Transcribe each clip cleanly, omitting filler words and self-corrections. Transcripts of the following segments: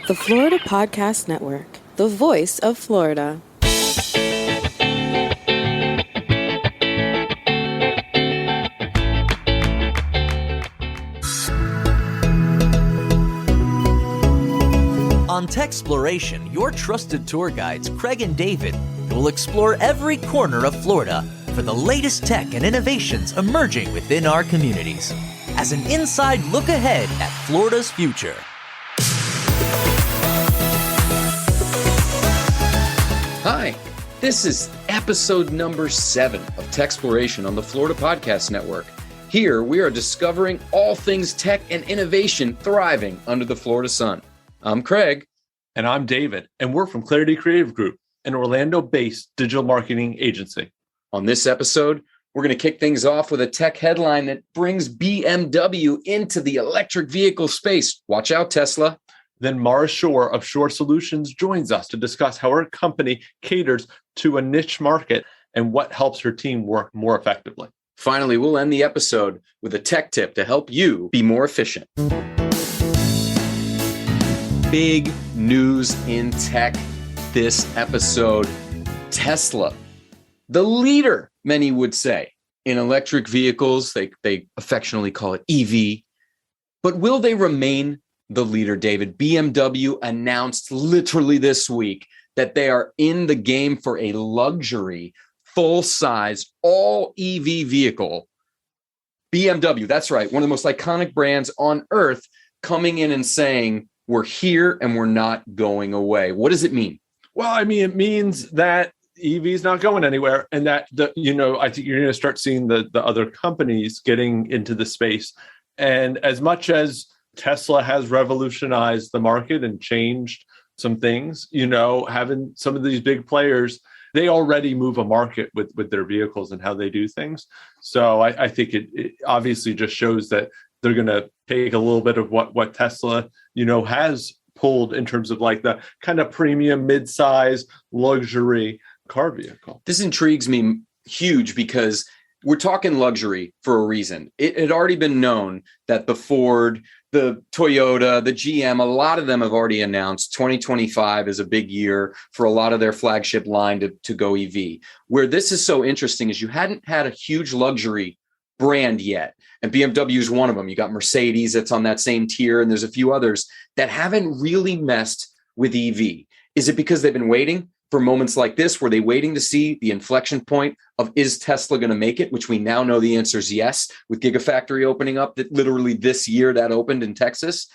The Florida Podcast Network, the voice of Florida. On TECHxploration, your trusted tour guides, Craig and David, will explore every corner of Florida for the latest tech and innovations emerging within our communities as an inside look ahead at Florida's future. Hi, this is episode number 7 of TECHxploration on the Florida Podcast Network. Here, we are discovering all things tech and innovation thriving under the Florida sun. I'm Craig. And I'm David, and we're from Clarity Creative Group, an Orlando-based digital marketing agency. On this episode, we're going to kick things off with a tech headline that brings BMW into the electric vehicle space. Watch out, Tesla. Then Mara Shorr of Shorr Solutions joins us to discuss how her company caters to a niche market and what helps her team work more effectively. Finally, we'll end the episode with a tech tip to help you be more efficient. Big news in tech this episode. Tesla, the leader, many would say, in electric vehicles. They affectionately call it EV. But will they remain the leader, David? BMW announced literally this week that they are in the game for a luxury, full-size, all EV vehicle. BMW, that's right, one of the most iconic brands on earth, coming in and saying, we're here and we're not going away. What does it mean? Well, I mean, it means that EV is not going anywhere, and that I think you're going to start seeing the other companies getting into the space. And as much as Tesla has revolutionized the market and changed some things, having some of these big players, they already move a market with their vehicles and how they do things. So I think it obviously just shows that they're going to take a little bit of what Tesla, has pulled in terms of like the kind of premium mid-size luxury car vehicle. This intrigues me huge because we're talking luxury for a reason. It had already been known that the Ford, the Toyota, the GM, a lot of them have already announced 2025 is a big year for a lot of their flagship line to go EV. Where this is so interesting is you hadn't had a huge luxury brand yet. And BMW is one of them. You got Mercedes that's on that same tier, and there's a few others that haven't really messed with EV. Is it because they've been waiting for moments like this? Were they waiting to see the inflection point of, is Tesla going to make it? Which we now know the answer is yes, with Gigafactory opening up that literally this year that opened in Texas.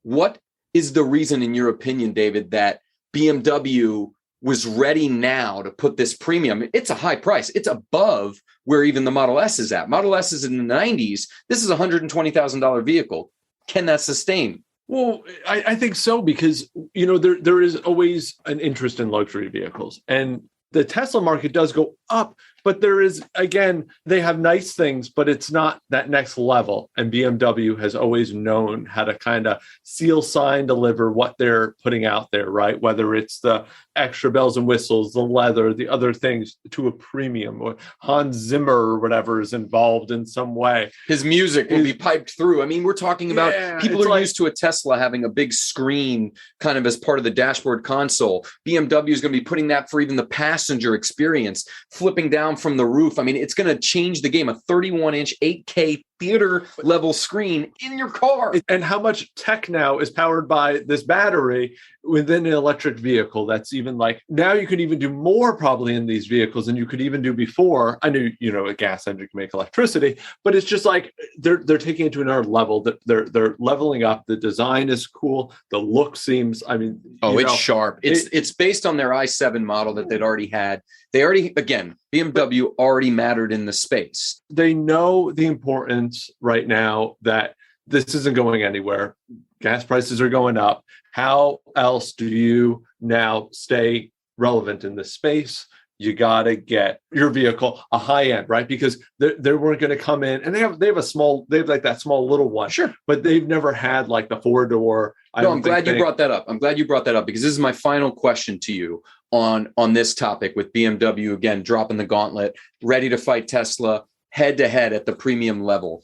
What is the reason, in your opinion, David, that BMW was ready now to put this premium? It's a high price. It's above where even the Model S is at. Model S is in the 90s. This is a $120,000 vehicle. Can that sustain? Well, I think so, because, there is always an interest in luxury vehicles, and the Tesla market does go up, but there is, again, they have nice things, but it's not that next level. And BMW has always known how to kind of seal, sign, deliver what they're putting out there, right? Whether it's the extra bells and whistles, the leather, the other things, to a premium. Or Hans Zimmer or whatever is involved in some way. His music will be piped through. I mean, we're talking about people are used to a Tesla having a big screen kind of as part of the dashboard console. BMW is going to be putting that for even the passenger experience, flipping down from the roof. I mean, it's going to change the game. A 31-inch 8K theater level screen in your car. And how much tech now is powered by this battery within an electric vehicle? That's even like, now you could even do more probably in these vehicles than you could even do before. I knew, a gas engine can make electricity, but it's just like they're taking it to another level. That they're leveling up. The design is cool. The look seems, it's sharp. It's based on their i7 model that they'd already had. BMW already mattered in the space. They know the importance right now that this isn't going anywhere. Gas prices are going up. How else do you now stay relevant in this space? You got to get your vehicle a high end, right? Because they weren't going to come in, and they have like that small little one. Sure. But they've never had like the 4-door. I'm glad you brought that up. I'm glad you brought that up, because this is my final question to you on this topic, with BMW again dropping the gauntlet, ready to fight Tesla head to head at the premium level.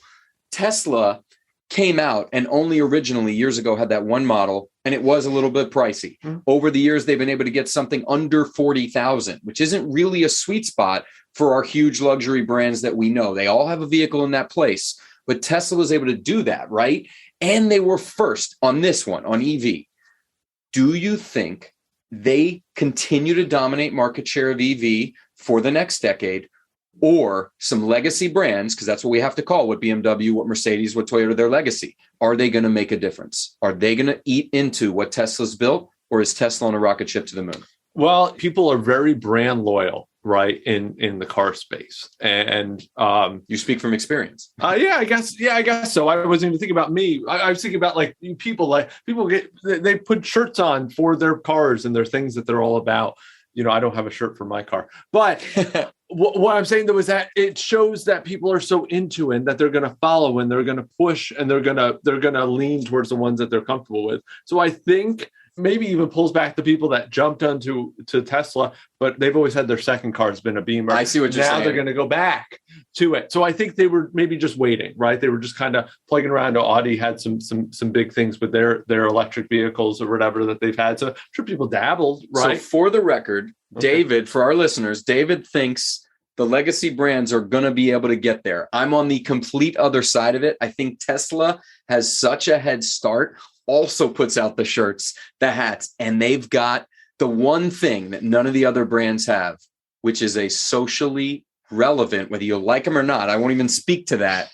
Tesla came out and only originally years ago had that one model, and it was a little bit pricey. Over the years, they've been able to get something under 40,000, which isn't really a sweet spot for our huge luxury brands that we know. They all have a vehicle in that place, but Tesla was able to do that, right? And they were first on this one, on EV. Do you think they continue to dominate market share of EV for the next decade, or some legacy brands, because that's what we have to call what BMW, what Mercedes, what Toyota, their legacy? Are they going to make a difference? Are they going to eat into what Tesla's built, or is Tesla on a rocket ship to the moon? Well, people are very brand loyal, right, in the car space. And you speak from experience. I guess so. I wasn't even thinking about me. I was thinking about people they put shirts on for their cars and their things that they're all about. I don't have a shirt for my car, but what I'm saying though is that it shows that people are so into it that they're going to follow and they're going to push and they're going to lean towards the ones that they're comfortable with. So I think maybe even pulls back the people that jumped onto Tesla, but they've always had their second car has been a Beamer. I see what you're saying. Now they're going to go back to it. So I think they were maybe just waiting, right? They were just kind of plugging around. Audi had some big things with their electric vehicles or whatever that they've had. So I'm sure people dabbled, right? So for the record, David, for our listeners, David thinks the legacy brands are going to be able to get there. I'm on the complete other side of it. I think Tesla has such a head start, also puts out the shirts, the hats, and they've got the one thing that none of the other brands have, which is a socially relevant, whether you like them or not, I won't even speak to that,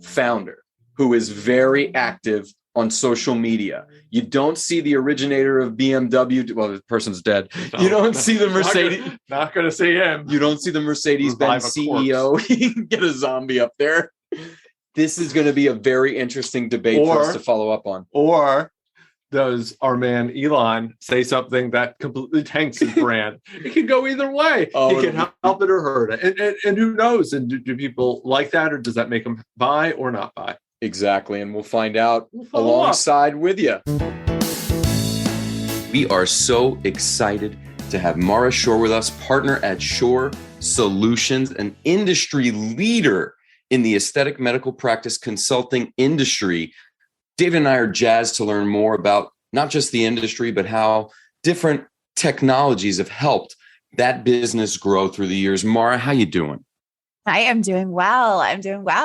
founder who is very active on social media. You don't see the originator of BMW. Well, the person's dead. No. You don't see the Mercedes. Not going to see him. You don't see the Mercedes-Benz CEO. You can get a zombie up there. This is going to be a very interesting debate for us to follow up on. Or does our man Elon say something that completely tanks his brand? It can go either way. He can help it or hurt it. And who knows? And do people like that, or does that make them buy or not buy? Exactly. And we'll find out alongside with you. We are so excited to have Mara Shorr with us, partner at Shorr Solutions, an industry leader in the aesthetic medical practice consulting industry. David and I are jazzed to learn more about not just the industry, but how different technologies have helped that business grow through the years. Mara, how you doing? I am doing well.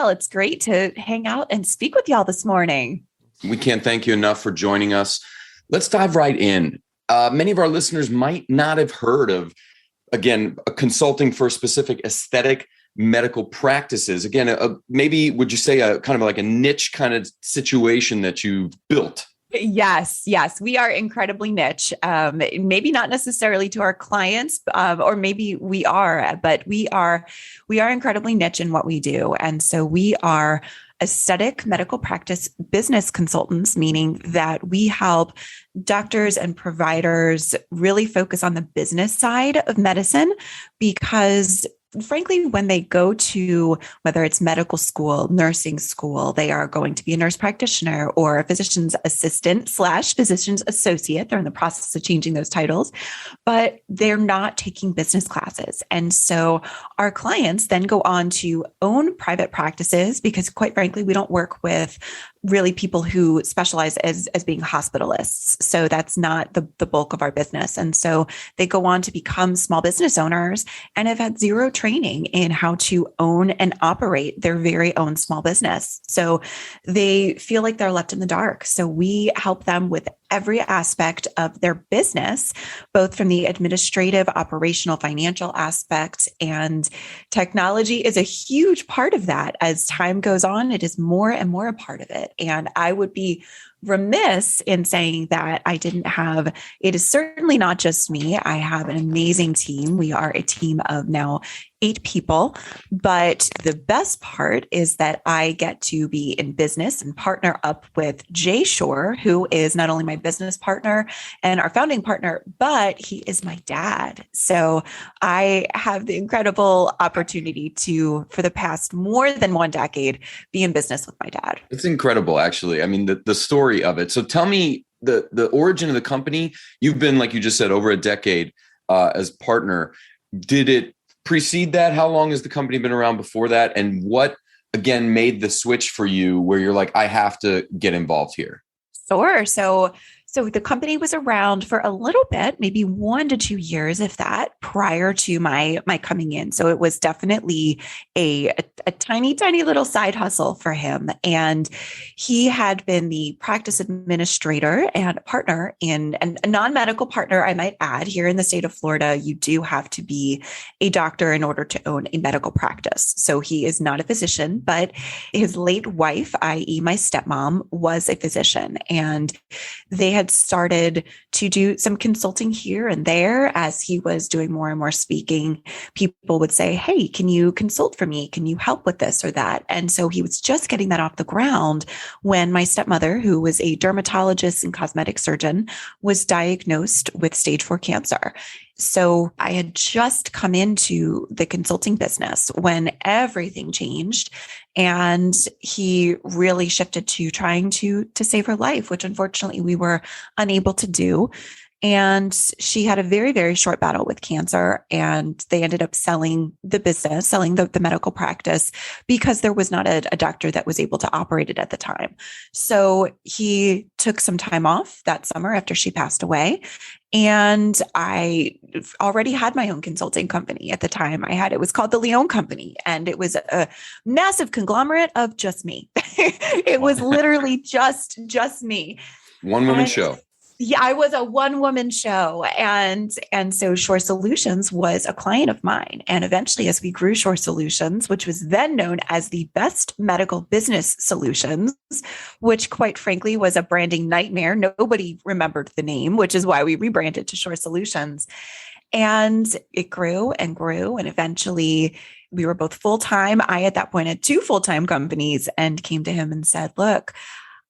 It's great to hang out and speak with y'all this morning. We can't thank you enough for joining us. Let's dive right in. Many of our listeners might not have heard of, again, consulting for specific aesthetic medical practices. Again, maybe would you say a kind of like a niche kind of situation that you've built? Yes. We are incredibly niche. Maybe not necessarily to our clients, or maybe we are, but we are incredibly niche in what we do. And so we are aesthetic medical practice business consultants, meaning that we help doctors and providers really focus on the business side of medicine, because frankly, when they go to, whether it's medical school, nursing school, they are going to be a nurse practitioner or a physician's assistant / physician's associate. They're in the process of changing those titles, but they're not taking business classes. And so our clients then go on to own private practices, because quite frankly, we don't work with really people who specialize as being hospitalists. So that's not the bulk of our business. And so they go on to become small business owners and have had zero training in how to own and operate their very own small business. So they feel like they're left in the dark. So we help them with every aspect of their business, both from the administrative, operational, financial aspect, and technology is a huge part of that. As time goes on, it is more and more a part of it. And I would be remiss in saying that I didn't have, it is certainly not just me. I have an amazing team. We are a team of now 8 people, but the best part is that I get to be in business and partner up with Jay Shorr, who is not only my business partner and our founding partner, but he is my dad. So I have the incredible opportunity to, for the past more than 1 decade, be in business with my dad. It's incredible, actually. I mean, the story of it. So tell me the origin of the company. You've been, like you just said, over a decade as partner. Did it precede that? How long has the company been around before that? And what, again, made the switch for you where you're like, I have to get involved here? Sure. So So the company was around for a little bit, maybe 1 to 2 years, if that, prior to my coming in. So it was definitely a tiny, tiny little side hustle for him. And he had been the practice administrator and partner in, and a non-medical partner, I might add. Here in the state of Florida, you do have to be a doctor in order to own a medical practice. So he is not a physician, but his late wife, i.e. my stepmom, was a physician. And they had started to do some consulting here and there as he was doing more and more speaking. People would say, hey, can you consult for me? Can you help with this or that? And so he was just getting that off the ground when my stepmother, who was a dermatologist and cosmetic surgeon, was diagnosed with stage 4 cancer. So I had just come into the consulting business when everything changed, and he really shifted to trying to save her life, which unfortunately we were unable to do. And she had a very, very short battle with cancer, and they ended up selling the business, selling the medical practice, because there was not a doctor that was able to operate it at the time. So he took some time off that summer after she passed away. And I already had my own consulting company at the time. It was called the Leon Company, and it was a massive conglomerate of just me. It was literally just me. One woman show. Yeah, I was a one-woman show. And so Shorr Solutions was a client of mine. And eventually, as we grew Shorr Solutions, which was then known as the Best Medical Business Solutions, which quite frankly was a branding nightmare. Nobody remembered the name, which is why we rebranded to Shorr Solutions. And it grew and grew. And eventually we were both full-time. I, at that point, had 2 full-time companies, and came to him and said, look,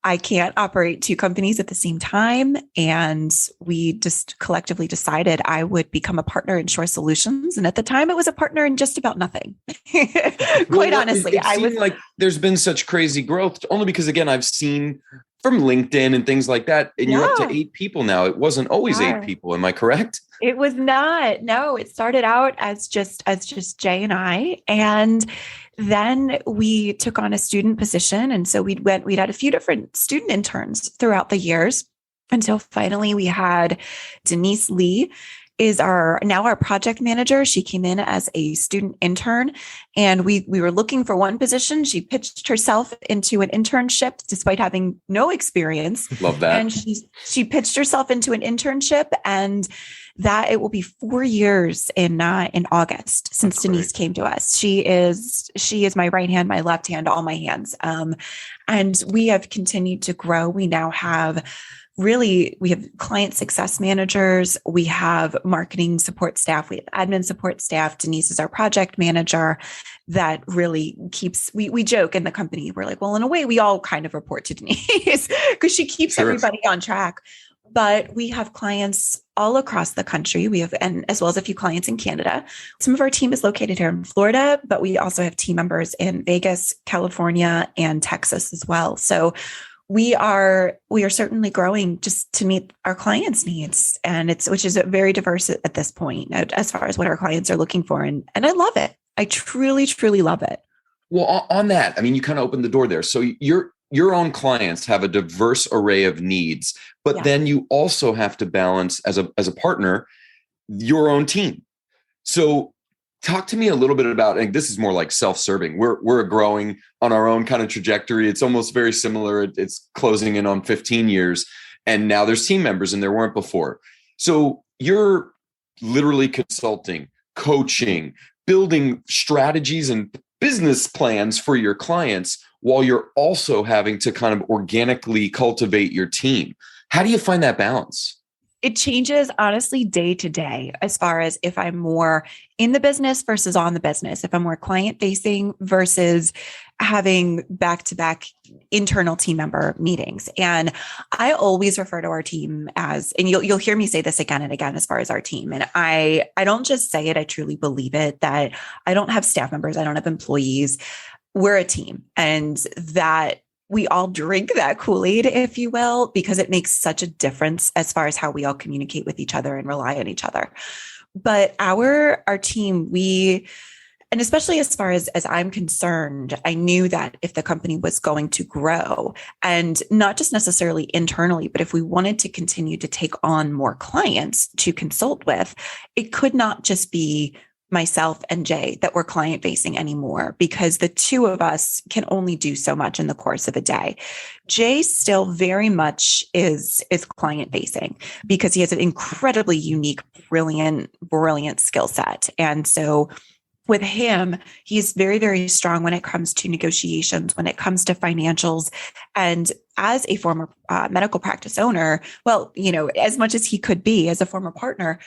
I can't operate 2 companies at the same time. And we just collectively decided I would become a partner in Shorr Solutions. And at the time, it was a partner in just about nothing. Quite honestly, it seemed like there's been such crazy growth, only because, again, I've seen from LinkedIn and things like that, and you're up to 8 people now. It wasn't always 8 people. Am I correct? It was not. No, it started out as just Jay and I. And then we took on a student position. And so we'd had a few different student interns throughout the years, until finally we had Denise Lee is our project manager. She came in as a student intern, and we were looking for one position. She pitched herself into an internship despite having no experience. Love that. And she pitched herself into an internship, and that it will be 4 years in August since Denise came to us. She is my right hand, my left hand, all my hands. And we have continued to grow. We now have client success managers. We have marketing support staff. We have admin support staff. Denise is our project manager. That really keeps, we joke in the company. We're like, well, in a way, we all kind of report to Denise because she keeps everybody on track. But we have clients all across the country. And as well as a few clients in Canada. Some of our team is located here in Florida, but we also have team members in Vegas, California, and Texas as well. So we are certainly growing just to meet our clients' needs, which is very diverse at this point as far as what our clients are looking for. And I love it. I truly, truly love it. Well, on that, I mean, you kind of opened the door there. So your own clients have a diverse array of needs, but then you also have to balance as a partner, your own team. So talk to me a little bit about, and this is more like self-serving. We're growing on our own kind of trajectory. It's almost very similar. It's closing in on 15 years. And now there's team members and there weren't before. So you're literally consulting, coaching, building strategies and business plans for your clients while you're also having to kind of organically cultivate your team. How do you find that balance? It changes honestly day to day as far as if I'm more in the business versus on the business, if I'm more client facing versus having back-to-back internal team member meetings. And I always refer to our team as, and you'll hear me say this again and again as far as our team. And I don't just say it, I truly believe it, that I don't have staff members, I don't have employees. We're a team, and that we all drink that Kool-Aid, if you will, because it makes such a difference as far as how we all communicate with each other and rely on each other. But our team, And especially as far as I'm concerned, I knew that if the company was going to grow, and not just necessarily internally, but if we wanted to continue to take on more clients to consult with, it could not just be myself and Jay that were client facing anymore, because the two of us can only do so much in the course of a day. Jay still very much is client facing because he has an incredibly unique, brilliant skill set. And so with him, he's very, very strong when it comes to negotiations, when it comes to financials. And as a former medical practice owner, well, as much as he could be as a former partner,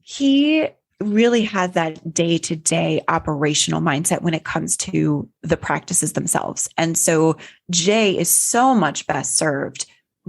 he really has that day-to-day operational mindset when it comes to the practices themselves. And so Jay is so much best served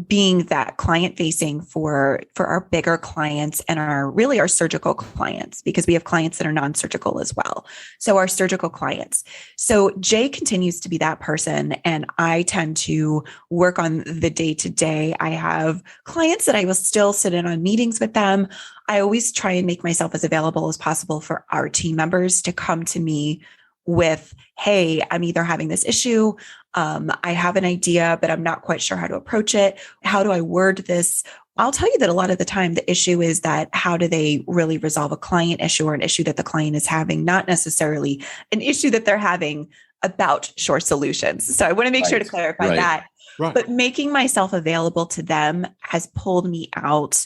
being that client facing for our bigger clients and our surgical clients, because we have clients that are non-surgical as well. So our surgical clients. So Jay continues to be that person. And I tend to work on the day-to-day. I have clients that I will still sit in on meetings with them. I always try and make myself as available as possible for our team members to come to me with, hey, I'm either having this issue, I have an idea, but I'm not quite sure how to approach it. How do I word this? I'll tell you that a lot of the time, the issue is that how do they really resolve a client issue or an issue that the client is having, not necessarily an issue that they're having about Shorr Solutions. So I want to make sure to clarify that. Right. But making myself available to them has pulled me out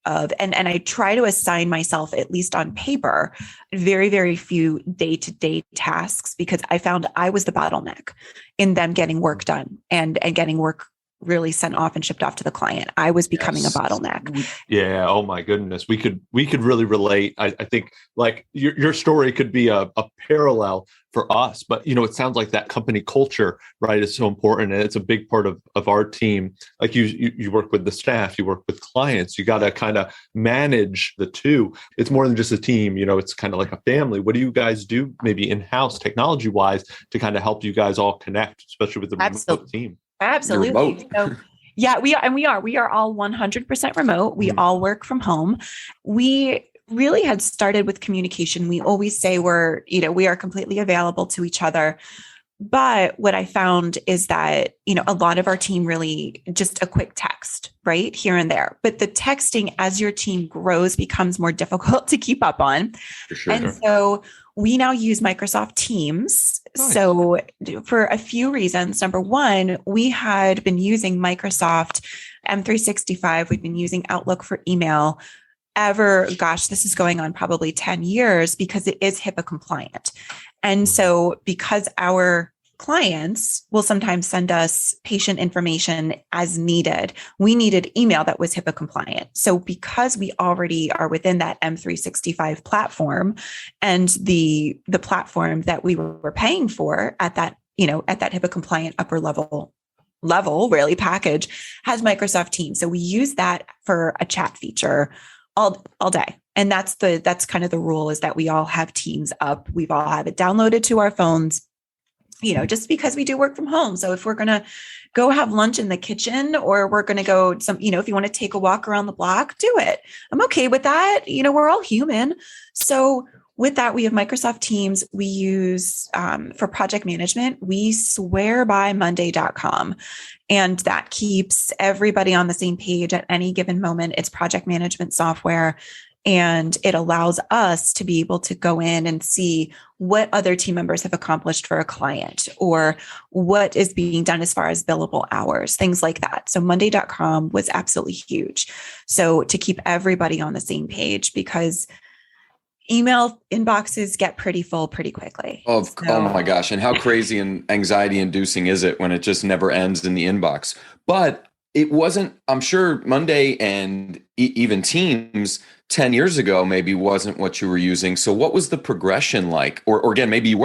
of, and I try to assign myself, at least on paper, very, very few day-to-day tasks, because I found I was the bottleneck in them getting work done and getting work really sent off and shipped off to the client. I was becoming a bottleneck. Yeah. Oh my goodness. We could really relate. I think like your story could be a parallel for us, but it sounds like that company culture, right, is so important. And it's a big part of our team. Like you work with the staff, you work with clients, you got to kind of manage the two. It's more than just a team, it's kind of like a family. What do you guys do maybe in-house technology wise to kind of help you guys all connect, especially with the remote team? Absolutely. So, yeah, we are all 100% remote. We all work from home. We really had started with communication. We always say we are completely available to each other. But what I found is that, a lot of our team really just a quick text, right, here and there. But the texting as your team grows becomes more difficult to keep up on. For sure. And so we now use Microsoft Teams. Nice. So for a few reasons. Number one, we had been using Microsoft M365. We've been using Outlook for email this is going on probably 10 years because it is HIPAA compliant. And so because our clients will sometimes send us patient information as needed, we needed email that was HIPAA compliant. So because we already are within that M365 platform and the platform that we were paying for at that HIPAA compliant upper level really package has Microsoft Teams. So we use that for a chat feature all day. And that's kind of the rule, is that we all have Teams up. We've all have it downloaded to our phones, just because we do work from home. So if we're going to go have lunch in the kitchen, or we're going to go if you want to take a walk around the block, do it. I'm okay with that. We're all human. So with that, we have Microsoft Teams. We use for project management, we swear by Monday.com. And that keeps everybody on the same page at any given moment. It's project management software. And it allows us to be able to go in and see what other team members have accomplished for a client, or what is being done as far as billable hours, things like that. So Monday.com was absolutely huge. So to keep everybody on the same page, because email inboxes get pretty full pretty quickly. Oh my gosh. And how crazy and anxiety inducing is it when it just never ends in the inbox? But it wasn't, I'm sure Monday and even Teams 10 years ago maybe wasn't what you were using. So what was the progression like? Or again, maybe you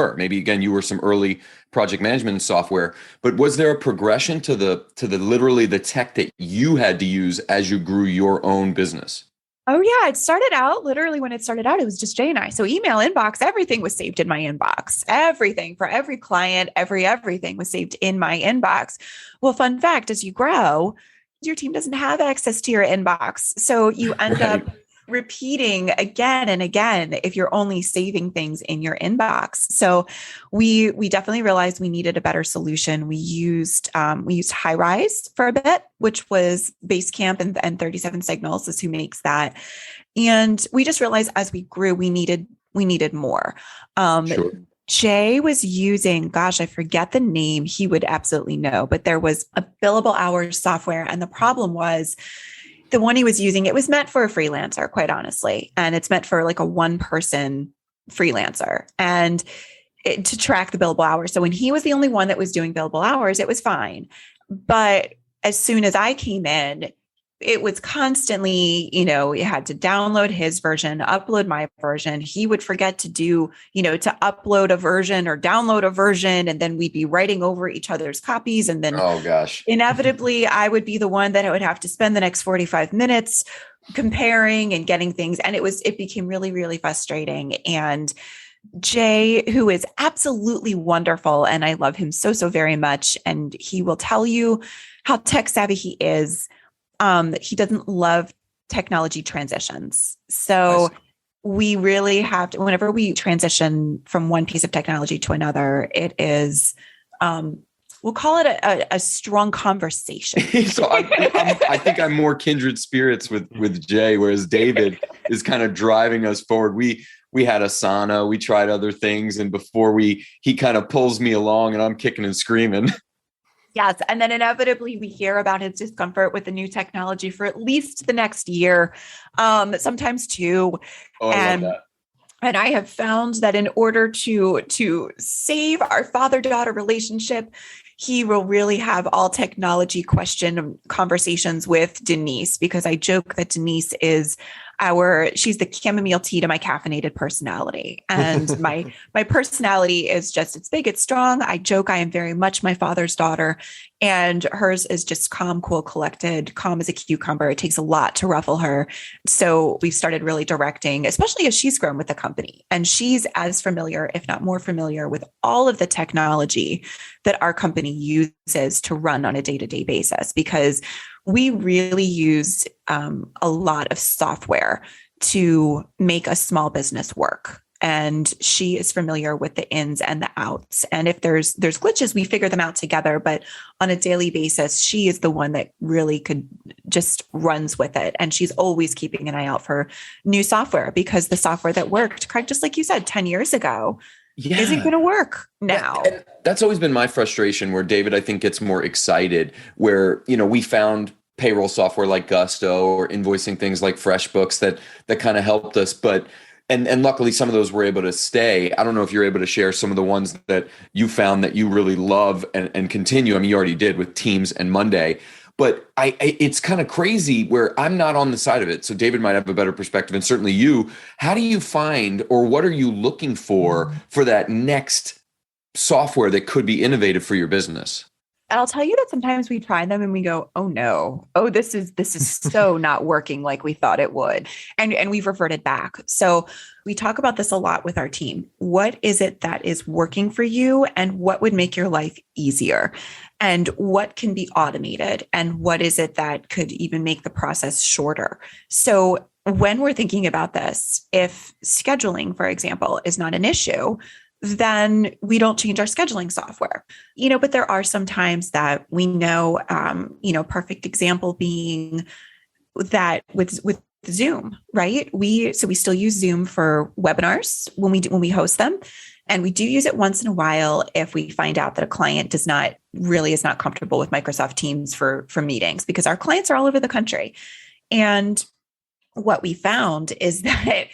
were some early project management software, but was there a progression to the literally the tech that you had to use as you grew your own business? Oh yeah. It started out, literally when it started out, it was just Jay and I. So email inbox, everything was saved in my inbox. Everything for every client, everything was saved in my inbox. Well, fun fact, as you grow, your team doesn't have access to your inbox. So you end up repeating again and again if you're only saving things in your inbox. So we definitely realized we needed a better solution. We used High-Rise for a bit, which was Basecamp and 37 Signals is who makes that. And we just realized as we grew, we needed more. Sure. Jay was using, gosh, I forget the name. He would absolutely know, but there was a billable hours software. And the problem was the one he was using, it was meant for a freelancer, quite honestly. And it's meant for like a one-person freelancer and to track the billable hours. So when he was the only one that was doing billable hours, it was fine. But as soon as I came in, it was constantly, you had to download his version, upload my version. He would forget to do, to upload a version or download a version. And then we'd be writing over each other's copies. And then oh gosh, inevitably I would be the one that would have to spend the next 45 minutes comparing and getting things. And it became really, really frustrating. And Jay, who is absolutely wonderful, and I love him so, so very much. And he will tell you how tech savvy he is. He doesn't love technology transitions. So we really have to, whenever we transition from one piece of technology to another, it is, we'll call it a strong conversation. So I think I'm more kindred spirits with Jay, whereas David is kind of driving us forward. We had Asana, we tried other things. And before he kind of pulls me along and I'm kicking and screaming. Yes. And then inevitably we hear about his discomfort with the new technology for at least the next year, sometimes two. Oh, I love that. And I have found that in order to save our father-daughter relationship, he will really have all technology conversations with Denise, because I joke that Denise is she's the chamomile tea to my caffeinated personality. And my personality is just, it's big, it's strong. I joke I am very much my father's daughter, and hers is just calm, cool, collected, calm as a cucumber. It takes a lot to ruffle her. So we've started really directing, especially as she's grown with the company. And she's as familiar, if not more familiar, with all of the technology that our company uses to run on a day-to-day basis, because we really use a lot of software to make a small business work. And she is familiar with the ins and the outs. And if there's glitches, we figure them out together. But on a daily basis, she is the one that really could just runs with it. And she's always keeping an eye out for new software, because the software that worked, Craig, just like you said, 10 years ago, isn't going to work now. And that's always been my frustration, where David, I think, gets more excited, where, we found payroll software like Gusto or invoicing things like FreshBooks that kind of helped us. But and luckily some of those were able to stay. I don't know if you're able to share some of the ones that you found that you really love and continue. I mean, you already did with Teams and Monday, but it's kind of crazy where I'm not on the side of it. So David might have a better perspective, and certainly you. How do you find, or what are you looking for that next software that could be innovative for your business? And I'll tell you that sometimes we try them and we go, oh no, this is so not working like we thought it would. And we've reverted back. So we talk about this a lot with our team. What is it that is working for you, and what would make your life easier? And what can be automated? And what is it that could even make the process shorter? So when we're thinking about this, if scheduling, for example, is not an issue, then we don't change our scheduling software, but there are some times that we know, perfect example being that with Zoom, right? We still use Zoom for webinars when we host them. And we do use it once in a while if we find out that a client is not comfortable with Microsoft Teams for meetings, because our clients are all over the country. And what we found is that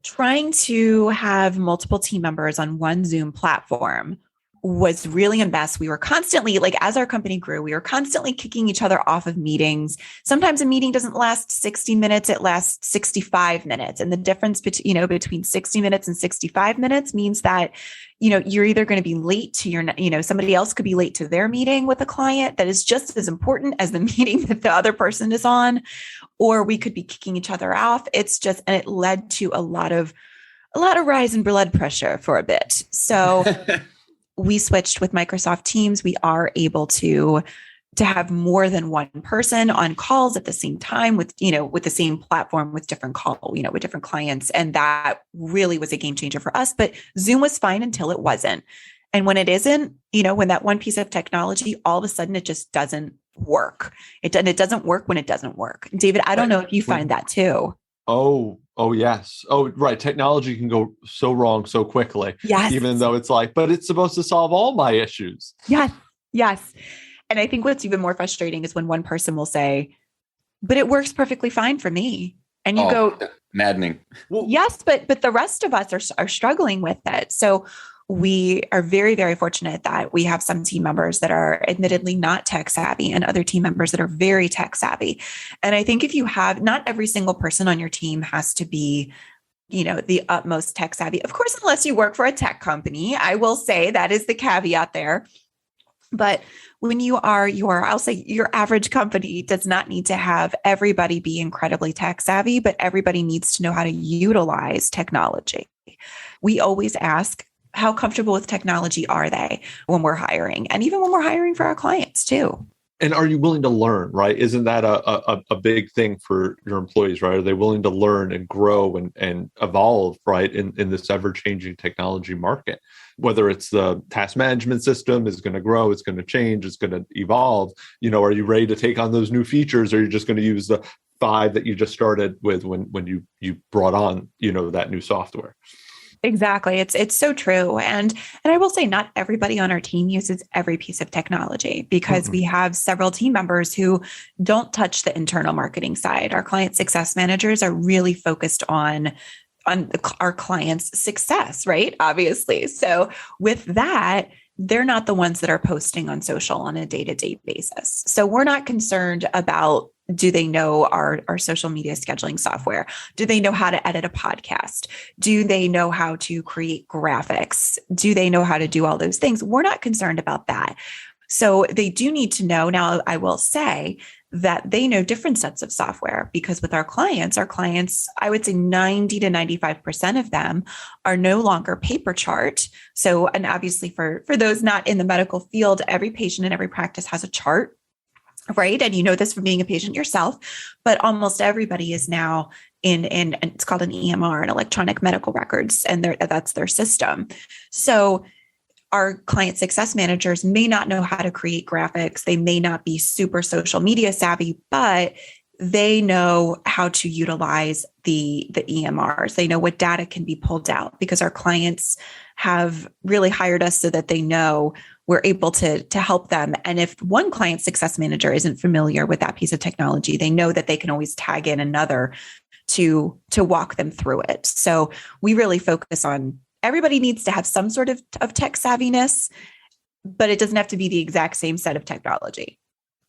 trying to have multiple team members on one Zoom platform was really a mess. We were constantly, as our company grew, we were constantly kicking each other off of meetings. Sometimes a meeting doesn't last 60 minutes, it lasts 65 minutes. And the difference between 60 minutes and 65 minutes means that, you're either going to be late to your, somebody else could be late to their meeting with a client that is just as important as the meeting that the other person is on, or we could be kicking each other off. And it led to a lot of rise in blood pressure for a bit. So we switched with Microsoft Teams. We are able to to have more than one person on calls at the same time with the same platform with different with different clients. And that really was a game changer for us. But Zoom was fine until it wasn't. And when it isn't, when that one piece of technology, all of a sudden it just doesn't work. It doesn't work when it doesn't work. David, I don't know if you find that too. Oh, yes. Oh, right. Technology can go so wrong so quickly. Yes. Even though it's like, but it's supposed to solve all my issues. Yes. Yes. And I think what's even more frustrating is when one person will say, but it works perfectly fine for me. And you go, maddening. Yes, but the rest of us are struggling with it. So we are very, very fortunate that we have some team members that are admittedly not tech savvy and other team members that are very tech savvy. And I think if you have, not every single person on your team has to be, the utmost tech savvy. Of course, unless you work for a tech company, I will say that is the caveat there. But when I'll say your average company does not need to have everybody be incredibly tech savvy, but everybody needs to know how to utilize technology. We always ask, how comfortable with technology are they when we're hiring? And even when we're hiring for our clients too. And are you willing to learn, right? Isn't that a big thing for your employees, right? Are they willing to learn and grow and evolve, right, in this ever-changing technology market? Whether it's the task management system is going to grow, it's going to change, it's going to evolve. Are you ready to take on those new features, or are you just going to use the 5 that you just started with when you brought on, that new software? Exactly. It's so true. And I will say not everybody on our team uses every piece of technology because we have several team members who don't touch the internal marketing side. Our client success managers are really focused on our clients' success, right? Obviously. So with that, they're not the ones that are posting on social on a day-to-day basis. So we're not concerned about, do they know our social media scheduling software? Do they know how to edit a podcast? Do they know how to create graphics? Do they know how to do all those things? We're not concerned about that. So they do need to know. Now, I will say that they know different sets of software because with our clients, I would say 90 to 95% of them are no longer paper chart. So, and obviously for those not in the medical field, every patient in every practice has a chart, right? And you know this from being a patient yourself, but almost everybody is now in it's called an EMR, an electronic medical records, and that's their system. So our client success managers may not know how to create graphics. They may not be super social media savvy, but they know how to utilize the EMRs. They know what data can be pulled out because our clients have really hired us so that they know we're able to help them. And if one client success manager isn't familiar with that piece of technology, they know that they can always tag in another to walk them through it. So we really focus on everybody needs to have some sort of tech savviness, but it doesn't have to be the exact same set of technology.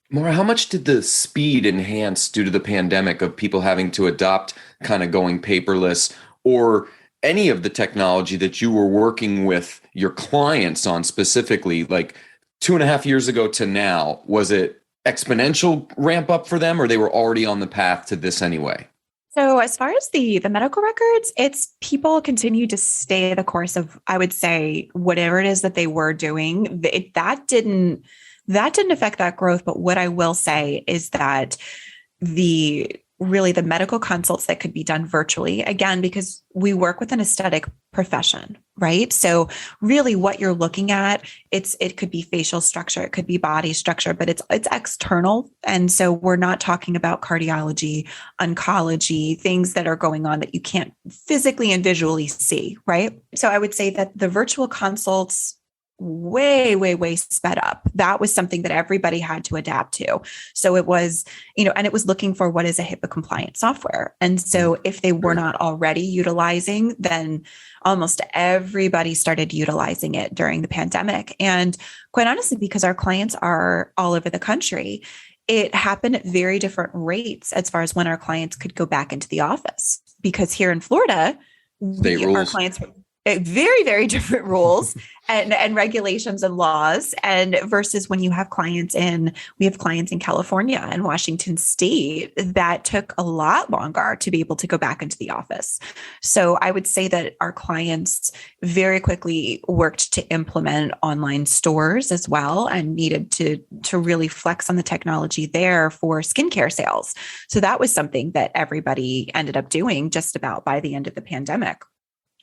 Mara, how much did the speed enhance due to the pandemic of people having to adopt kind of going paperless, or any of the technology that you were working with your clients on specifically, like 2.5 years ago to now? Was it exponential ramp up for them, or they were already on the path to this anyway? So as far as the medical records, it's people continue to stay the course of, I would say, whatever it is that they were doing. That didn't affect that growth. But what I will say is that the medical consults that could be done virtually, again, because we work with an aesthetic profession, right? So really what you're looking at, it could be facial structure, it could be body structure, but it's external. And so we're not talking about cardiology, oncology, things that are going on that you can't physically and visually see, right? So I would say that the virtual consults way sped up. That was something that everybody had to adapt to. So it was, and it was looking for what is a HIPAA compliant software. And so if they were not already utilizing, then almost everybody started utilizing it during the pandemic. And quite honestly, because our clients are all over the country, it happened at very different rates as far as when our clients could go back into the office. Because here in Florida, our clients very, very different rules and regulations and laws. And versus when you have we have clients in California and Washington State that took a lot longer to be able to go back into the office. So I would say that our clients very quickly worked to implement online stores as well and needed to really flex on the technology there for skincare sales. So that was something that everybody ended up doing just about by the end of the pandemic.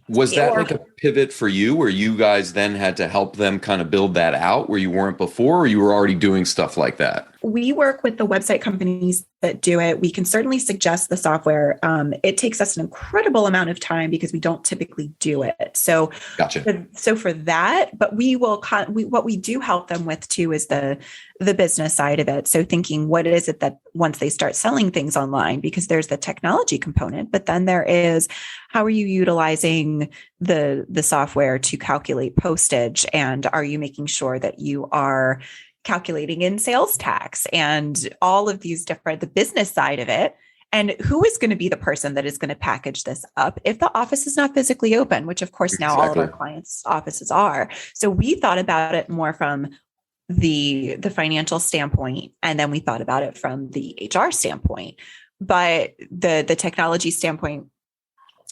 Was that like a pivot for you where you guys then had to help them kind of build that out where you weren't before, or you were already doing stuff like that? We work with the website companies that do it. We can certainly suggest the software. It takes us an incredible amount of time because we don't typically do it. So, gotcha. So for that, but what we do help them with too is the business side of it. So thinking, what is it that once they start selling things online, because there's the technology component, but then there is, how are you utilizing the software to calculate postage? And are you making sure that you are calculating in sales tax and all of these different, the business side of it? And who is going to be the person that is going to package this up if the office is not physically open, which of course now all of our clients' offices are. So we thought about it more from the financial standpoint, and then we thought about it from the HR standpoint. But the technology standpoint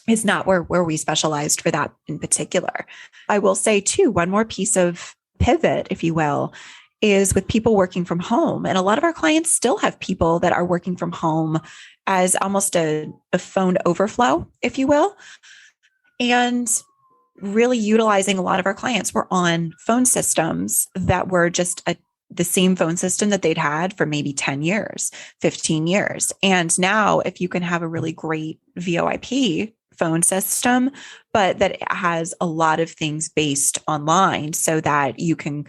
is not where we specialized for that in particular. I will say too, one more piece of pivot, if you will, is with people working from home. And a lot of our clients still have people that are working from home as almost a phone overflow, if you will. And really utilizing a lot of our clients were on phone systems that were just the same phone system that they'd had for maybe 10 years, 15 years. And now if you can have a really great VoIP phone system, but that has a lot of things based online so that you can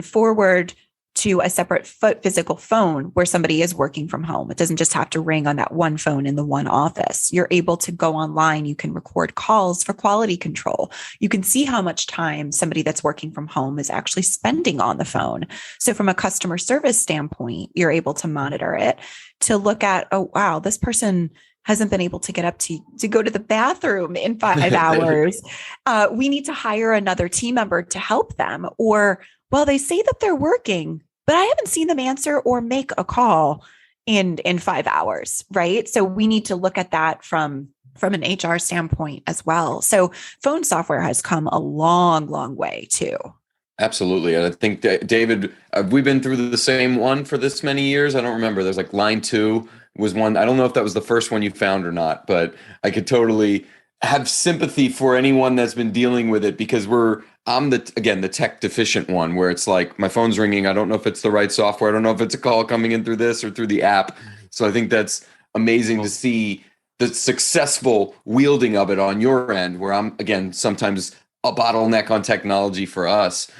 forward to a separate physical phone where somebody is working from home. It doesn't just have to ring on that one phone in the one office. You're able to go online. You can record calls for quality control. You can see how much time somebody that's working from home is actually spending on the phone. So from a customer service standpoint, you're able to monitor it to look at, oh, wow, this person hasn't been able to get up to go to the bathroom in 5 hours. We need to hire another team member to help them. Or, well, they say that they're working, but I haven't seen them answer or make a call in 5 hours, right? So we need to look at that from an HR standpoint as well. So phone software has come a long, long way too. Absolutely. And I think, David, we've been through the same one for this many years. I don't remember. There's like Line 2 was one. I don't know if that was the first one you found or not, but I could totally have sympathy for anyone that's been dealing with it because I'm the tech deficient one where it's like my phone's ringing. I don't know if it's the right software. I don't know if it's a call coming in through this or through the app. So I think that's amazing to see the successful wielding of it on your end, where I'm, again, sometimes a bottleneck on technology for us.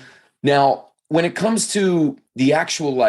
Now, when it comes to the actual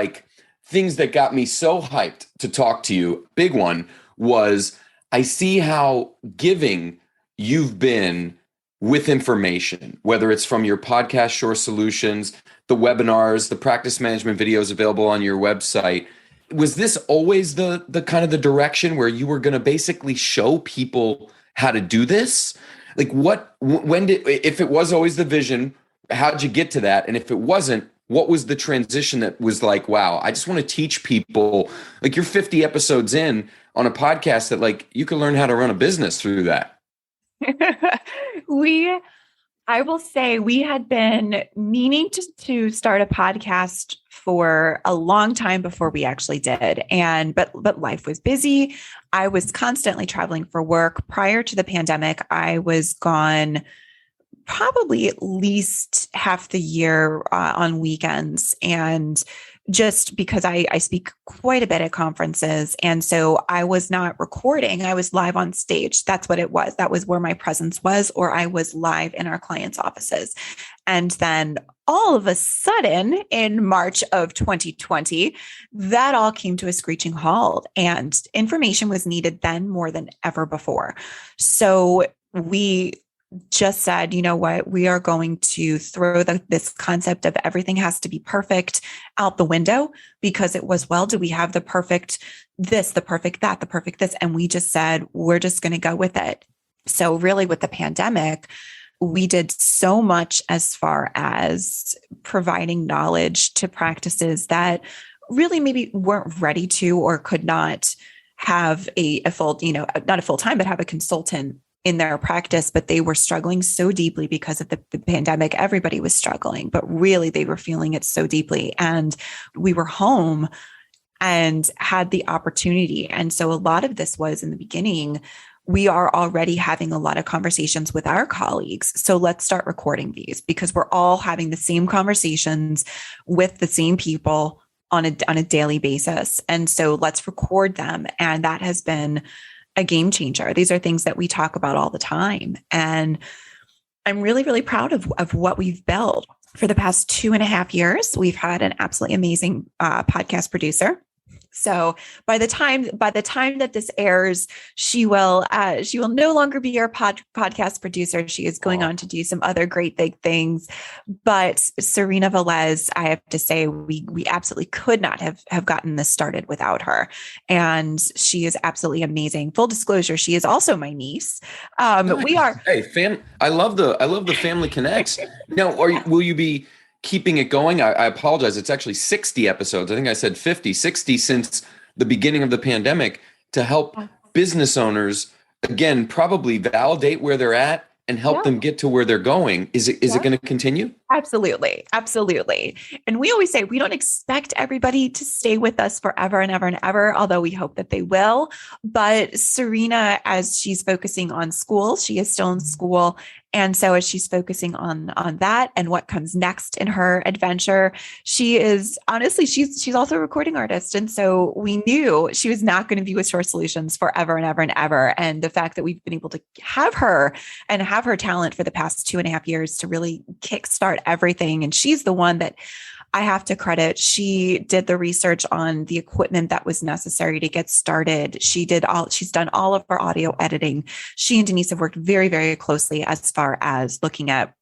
things that got me so hyped to talk to you, big one was I see how giving you've been with information, whether it's from your podcast, Shorr Solutions, the webinars, the practice management videos available on your website. Was this always the kind of the direction where you were going to basically show people how to do this? Like if it was always the vision, how'd you get to that? And if it wasn't, what was the transition that was like, wow, I just want to teach people, like you're 50 episodes in on a podcast that you can learn how to run a business through that. I will say we had been meaning to start a podcast for a long time before we actually did. But life was busy. I was constantly traveling for work. Prior to the pandemic, I was gone probably at least half the year on weekends. And just because I speak quite a bit at conferences. And so I was not recording, I was live on stage. That's what it was. That was where my presence was, or I was live in our clients' offices. And then all of a sudden in March of 2020, that all came to a screeching halt and information was needed then more than ever before. So we just said, you know what, we are going to throw this concept of everything has to be perfect out the window, because it was, well, do we have the perfect this, the perfect that, the perfect this? And we just said, we're just going to go with it. So really with the pandemic, we did so much as far as providing knowledge to practices that really maybe weren't ready to or could not have a full, not a full time, but have a consultant in their practice, but they were struggling so deeply because of the pandemic. Everybody was struggling, but really they were feeling it so deeply. And we were home and had the opportunity. And so a lot of this was in the beginning, we are already having a lot of conversations with our colleagues. So let's start recording these because we're all having the same conversations with the same people on a daily basis. And so let's record them. And that has been a game changer. These are things that we talk about all the time. And I'm really, really proud of what we've built. For the past 2.5 years, we've had an absolutely amazing podcast producer. So by the time that this airs, she will no longer be our podcast producer. She is going on to do some other great big things. But Serena Velez, I have to say, we absolutely could not have gotten this started without her. And she is absolutely amazing. Full disclosure, she is also my niece. We are I love the family connects. Now, will you be keeping it going? I apologize. It's actually 60 episodes. I think I said 50, 60 since the beginning of the pandemic to help business owners, again, probably validate where they're at and help them get to where they're going. Is it going to continue? Absolutely. Absolutely. And we always say, we don't expect everybody to stay with us forever and ever and ever, although we hope that they will. But Serena, as she's focusing on school, she is still in school. And so as she's focusing on that and what comes next in her adventure, she is honestly, she's also a recording artist. And so we knew she was not going to be with Shorr Solutions forever and ever and ever. And the fact that we've been able to have her and have her talent for the past 2.5 years to really kickstart everything. And she's the one that I have to credit. She did the research on the equipment that was necessary to get started. She's done all of our audio editing. She and Denise have worked very, very closely as far as looking at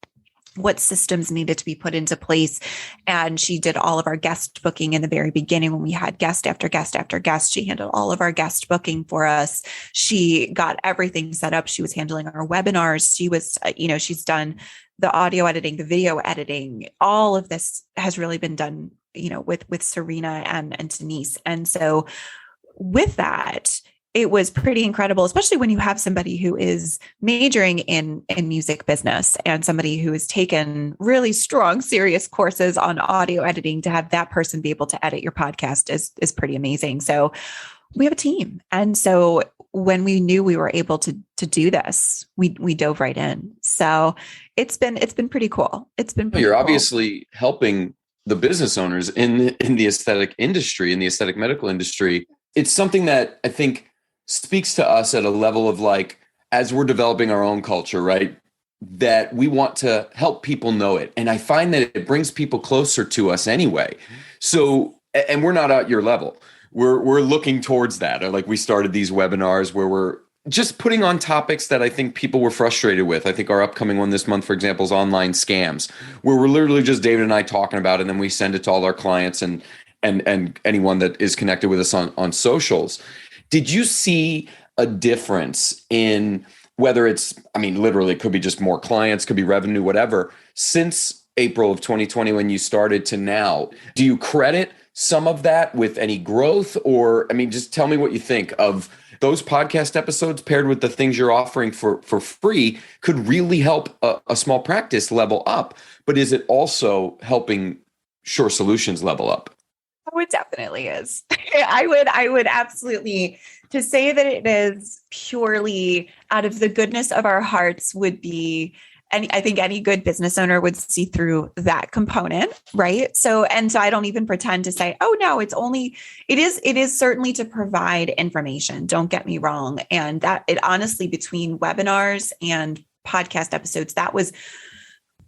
what systems needed to be put into place. And she did all of our guest booking in the very beginning when we had guest after guest after guest. She handled all of our guest booking for us. She got everything set up. She was handling our webinars. She was, she's done the audio editing, the video editing. All of this has really been done, with Serena and Denise. And so with that, it was pretty incredible, especially when you have somebody who is majoring in music business and somebody who has taken really strong, serious courses on audio editing. To have that person be able to edit your podcast is pretty amazing. So we have a team. And so when we knew we were able to do this, we dove right in. So it's been pretty cool. It's been pretty You're cool. Obviously helping the business owners in the aesthetic industry, in the aesthetic medical industry. It's something that I think speaks to us at a level of as we're developing our own culture, right? That we want to help people know it. And I find that it brings people closer to us anyway. So, and we're not at your level. We're looking towards that. Or we started these webinars where we're just putting on topics that I think people were frustrated with. I think our upcoming one this month, for example, is online scams, where we're literally just David and I talking about it, and then we send it to all our clients and anyone that is connected with us on socials. Did you see a difference in whether it's, literally it could be just more clients, could be revenue, whatever, since April of 2020 when you started to now? Do you credit some of that with any growth? Or, just tell me what you think of those podcast episodes paired with the things you're offering for free could really help a small practice level up. But is it also helping Shorr Solutions level up? Oh, it definitely is. I would absolutely, to say that it is purely out of the goodness of our hearts would be, and I think any good business owner would see through that component, right? So I don't even pretend to say, oh no, it is certainly to provide information. Don't get me wrong. And that it honestly, between webinars and podcast episodes, that was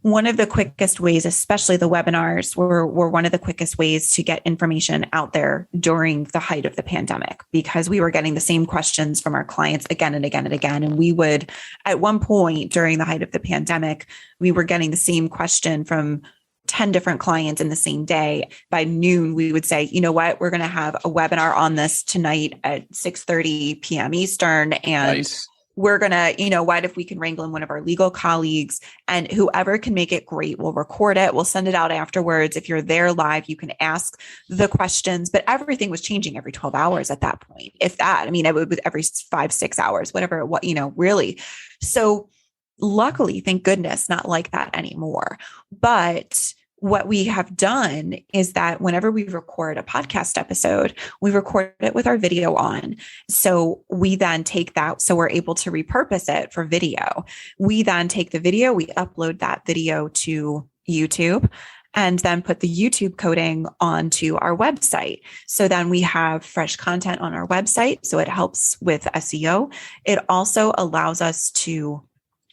one of the quickest ways, especially the webinars were one of the quickest ways to get information out there during the height of the pandemic, because we were getting the same questions from our clients again and again and again. And we would, at one point during the height of the pandemic, we were getting the same question from 10 different clients in the same day. By noon, we would say, you know what, we're going to have a webinar on this tonight at 6:30 p.m. Eastern. And nice. we're going to, what if we can wrangle in one of our legal colleagues, and whoever can make it great, we'll record it. We'll send it out afterwards. If you're there live, you can ask the questions, but everything was changing every 12 hours at that point. If that, it was every 5-6 hours, whatever, really. So luckily, thank goodness, not like that anymore. But what we have done is that whenever we record a podcast episode, we record it with our video on. So we then take that, so we're able to repurpose it for video. We then take the video, we upload that video to YouTube, and then put the YouTube coding onto our website. So then we have fresh content on our website. So it helps with SEO. It also allows us to,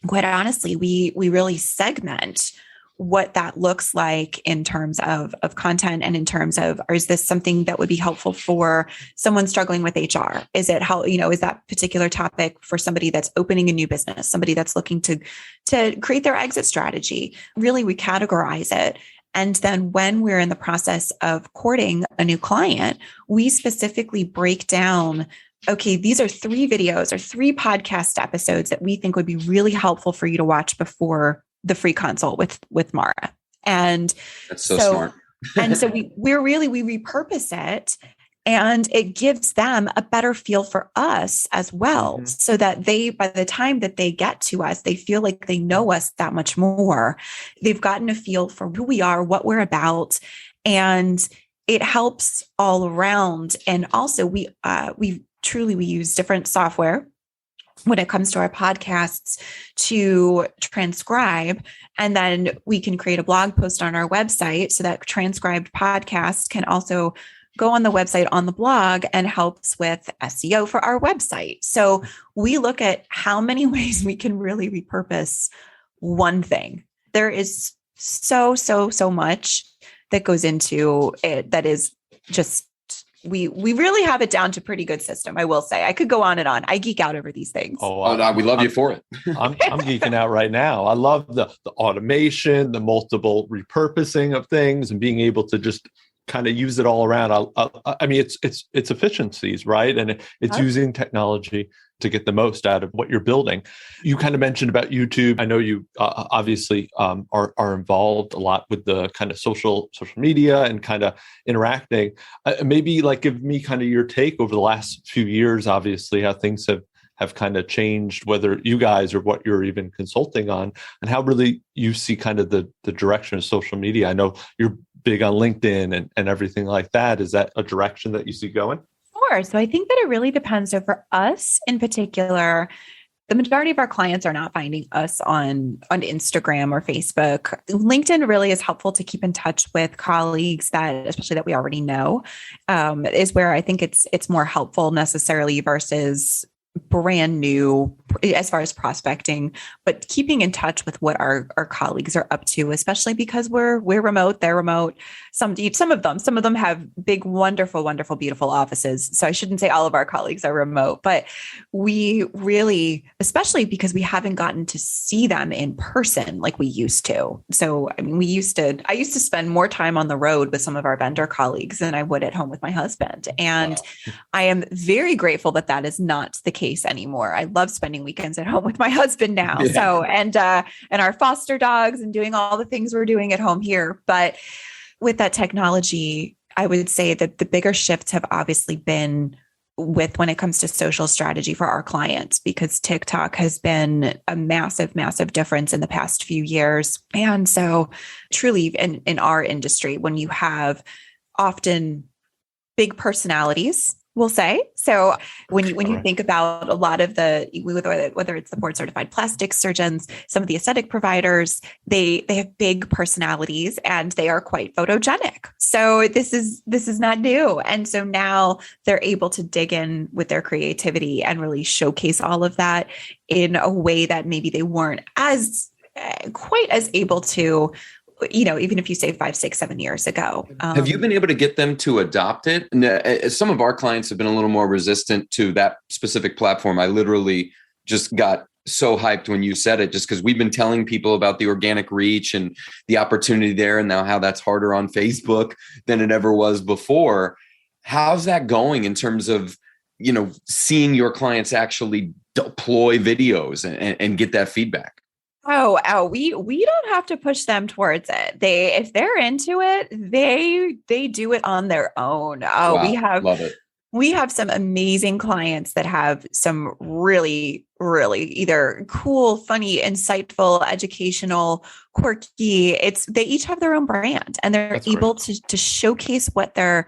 quite honestly, we really segment what that looks like in terms of content, and in terms of, or is this something that would be helpful for someone struggling with HR? Is it how, is that particular topic for somebody that's opening a new business, somebody that's looking to create their exit strategy? Really, we categorize it. And then when we're in the process of courting a new client, we specifically break down, okay, these are 3 videos or 3 podcast episodes that we think would be really helpful for you to watch before the free consult with Mara. And that's so smart. And so we repurpose it, and it gives them a better feel for us as well. So that by the time that they get to us, they feel like they know us that much more. They've gotten a feel for who we are, what we're about, and it helps all around. And also we use different software when it comes to our podcasts to transcribe. And then we can create a blog post on our website, so that transcribed podcast can also go on the website, on the blog, and helps with SEO for our website. So we look at how many ways we can really repurpose one thing. There is so much that goes into it that is just, we really have it down to pretty good system. I will say, I could go on and on. I geek out over these things. We love you for it. I'm geeking out right now. I love the automation, the multiple repurposing of things, and being able to just kind of use it all around. It's efficiencies, right? And it's using technology to get the most out of what you're building. You kind of mentioned about YouTube. I know you obviously are involved a lot with the kind of social media and kind of interacting. Maybe give me kind of your take over the last few years, obviously, how things have kind of changed, whether you guys or what you're even consulting on, and how really you see kind of the direction of social media. I know you're big on LinkedIn and everything like that. Is that a direction that you see going? Sure. So I think that it really depends. So for us in particular, the majority of our clients are not finding us on Instagram or Facebook. LinkedIn really is helpful to keep in touch with colleagues especially that we already know, is where I think it's more helpful necessarily versus brand new as far as prospecting, but keeping in touch with what our colleagues are up to, especially because we're remote, they're remote. Some of them have big, wonderful, beautiful offices. So I shouldn't say all of our colleagues are remote, but we really, especially because we haven't gotten to see them in person like we used to. So I used to spend more time on the road with some of our vendor colleagues than I would at home with my husband. And wow. I am very grateful that is not the case anymore. I love spending weekends at home with my husband now. Yeah. So, and our foster dogs, and doing all the things we're doing at home here. But with that technology, I would say that the bigger shifts have obviously been when it comes to social strategy for our clients, because TikTok has been a massive, massive difference in the past few years. And so truly in our industry, when you have often big personalities, we'll say. So when you think about a lot of whether it's the board certified plastic surgeons, some of the aesthetic providers, they have big personalities and they are quite photogenic. So this is not new. And so now they're able to dig in with their creativity and really showcase all of that in a way that maybe they weren't quite as able to, even if you say 5, 6, 7 years ago. Have you been able to get them to adopt it? And some of our clients have been a little more resistant to that specific platform. I literally just got so hyped when you said it, just because we've been telling people about the organic reach and the opportunity there, and now how that's harder on Facebook than it ever was before. How's that going in terms of seeing your clients actually deploy videos and get that feedback? We don't have to push them towards it. If they're into it, they do it on their own. Wow, love it. We have some amazing clients that have some really, really either cool, funny, insightful, educational, quirky. They each have their own brand, and they're able to showcase what their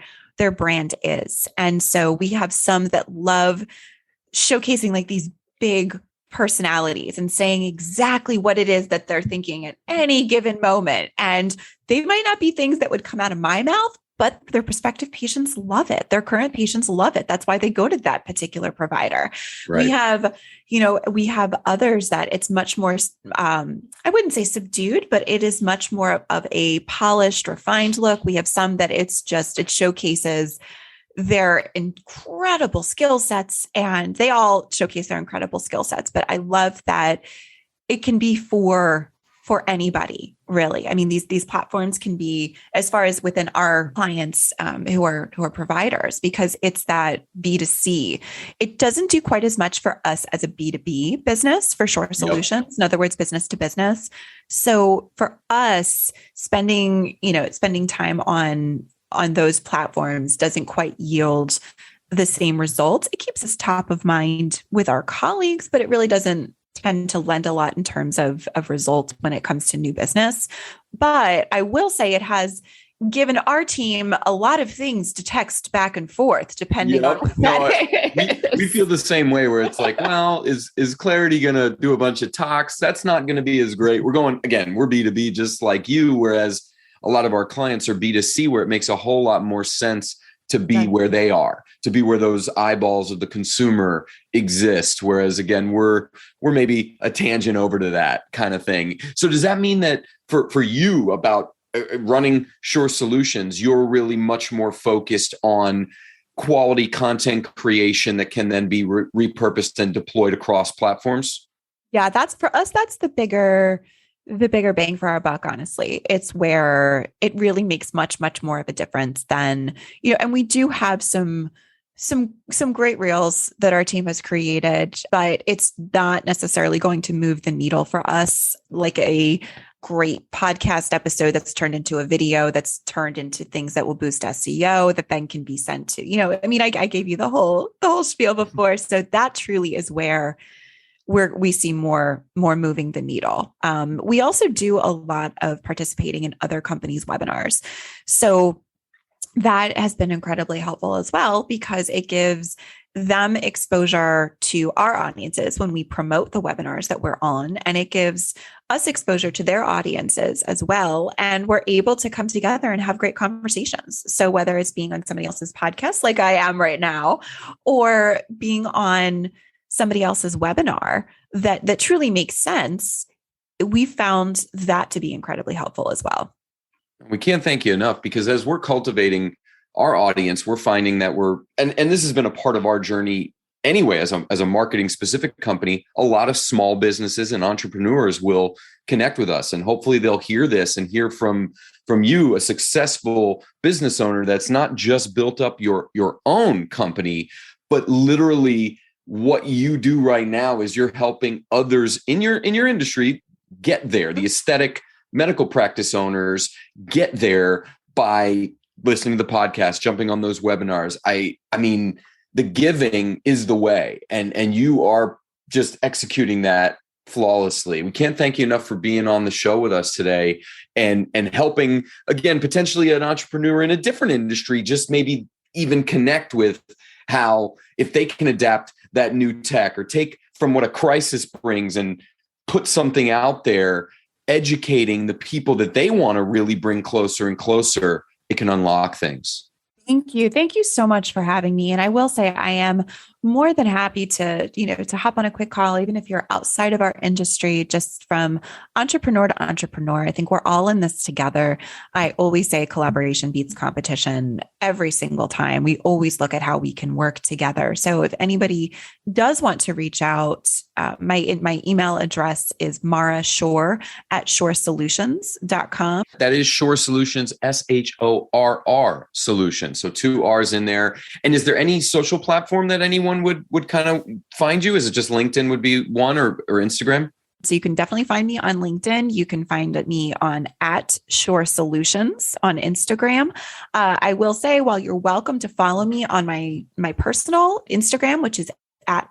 brand is. And so we have some that love showcasing like these big personalities and saying exactly what it is that they're thinking at any given moment. And they might not be things that would come out of my mouth, but their prospective patients love it. Their current patients love it. That's why they go to that particular provider. Right. We have others that it's much more, I wouldn't say subdued, but it is much more of a polished, refined look. We have some that it showcases their incredible skill sets, and they all showcase their incredible skill sets. But I love that it can be for anybody, really. I mean, these platforms can be, as far as within our clients who are providers, because it's that B2C. It doesn't do quite as much for us as a B2B business for Shorr Solutions. Yep. In other words, business to business. So for us, spending time on those platforms doesn't quite yield the same results. It keeps us top of mind with our colleagues, but it really doesn't tend to lend a lot in terms of results when it comes to new business. But I will say it has given our team a lot of things to text back and forth, depending on what we feel the same way, where it's like, well, is Clarity going to do a bunch of talks? That's not going to be as great. We're B2B just like you, whereas a lot of our clients are B2C, where it makes a whole lot more sense to be where they are, to be where those eyeballs of the consumer exist. Whereas again, we're maybe a tangent over to that kind of thing. So does that mean that for you about running Shorr Solutions, you're really much more focused on quality content creation that can then be repurposed and deployed across platforms? Yeah, that's for us. That's the bigger bang for our buck, honestly. It's where it really makes much, much more of a difference than, and we do have some great reels that our team has created, but it's not necessarily going to move the needle for us like a great podcast episode that's turned into a video that's turned into things that will boost SEO that then can be sent to, I gave you the whole spiel before. So that truly is where we see more moving the needle. We also do a lot of participating in other companies' webinars. So that has been incredibly helpful as well, because it gives them exposure to our audiences when we promote the webinars that we're on, and it gives us exposure to their audiences as well. And we're able to come together and have great conversations. So whether it's being on somebody else's podcast like I am right now, or being on somebody else's webinar that truly makes sense, we found that to be incredibly helpful as well. We can't thank you enough, because as we're cultivating our audience, we're finding that and this has been a part of our journey anyway, as a marketing specific company, a lot of small businesses and entrepreneurs will connect with us, and hopefully they'll hear this and hear from you, a successful business owner that's not just built up your own company, but literally what you do right now is you're helping others in your industry get there. The aesthetic medical practice owners get there by listening to the podcast, jumping on those webinars. I mean, the giving is the way, and you are just executing that flawlessly. We can't thank you enough for being on the show with us today and helping, again, potentially an entrepreneur in a different industry, just maybe even connect with how, if they can adapt that new tech or take from what a crisis brings and put something out there, educating the people that they want to really bring closer and closer, it can unlock things. Thank you. Thank you so much for having me. And I will say I am more than happy to, to hop on a quick call, even if you're outside of our industry, just from entrepreneur to entrepreneur. I think we're all in this together. I always say collaboration beats competition every single time. We always look at how we can work together. So if anybody does want to reach out, my email address is Mara Shorr at shorrsolutions.com. That is Shorr Solutions, SHORR Solutions. So 2 R's in there. And is there any social platform that anyone would kind of find you? Is it just LinkedIn would be one, or Instagram? So you can definitely find me on LinkedIn. You can find me on @Shorr Solutions on Instagram. I will say, while you're welcome to follow me on my personal Instagram, which is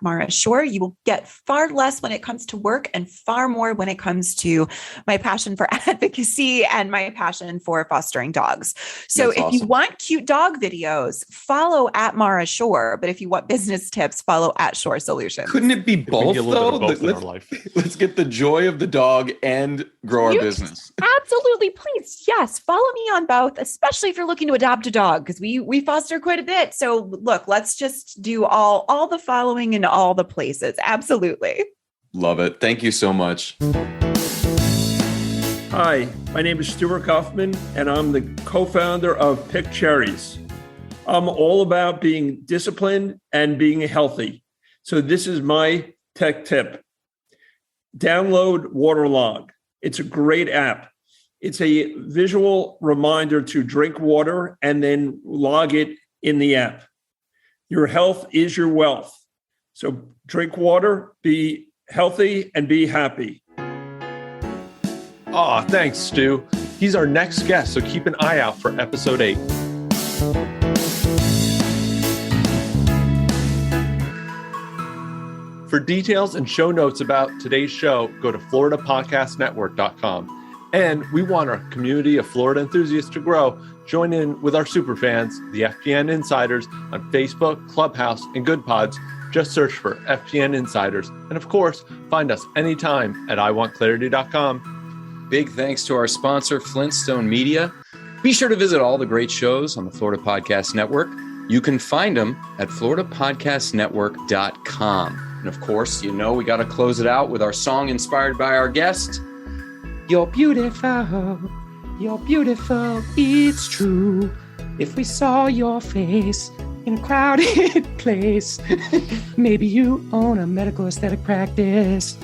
@Mara Shorr, you will get far less when it comes to work and far more when it comes to my passion for advocacy and my passion for fostering dogs. So That's if awesome. you want cute dog videos, follow @Mara Shorr. But if you want business tips, follow @Shorr Solutions. Couldn't it be We both, get a little though? bit of both in our life. Let's get the joy of the dog and grow our business. Absolutely. Please. Yes. Follow me on both, especially if you're looking to adopt a dog, because we foster quite a bit. So look, let's just do all the following in all the places. Absolutely. Love it. Thank you so much. Hi, my name is Stuart Kaufman, and I'm the co-founder of Pick Cherries. I'm all about being disciplined and being healthy. So this is my tech tip. Download Waterlog. It's a great app. It's a visual reminder to drink water and then log it in the app. Your health is your wealth. So drink water, be healthy, and be happy. Oh, thanks, Stu. He's our next guest, so keep an eye out for episode 8. For details and show notes about today's show, go to floridapodcastnetwork.com. And we want our community of Florida enthusiasts to grow. Join in with our superfans, the FPN Insiders, on Facebook, Clubhouse, and Good Pods. Just search for FPN Insiders. And of course, find us anytime at iwantclarity.com. Big thanks to our sponsor, Flintstone Media. Be sure to visit all the great shows on the Florida Podcast Network. You can find them at floridapodcastnetwork.com. And of course, we got to close it out with our song inspired by our guest. You're beautiful, it's true. If we saw your face in a crowded place, maybe you own a medical aesthetic practice.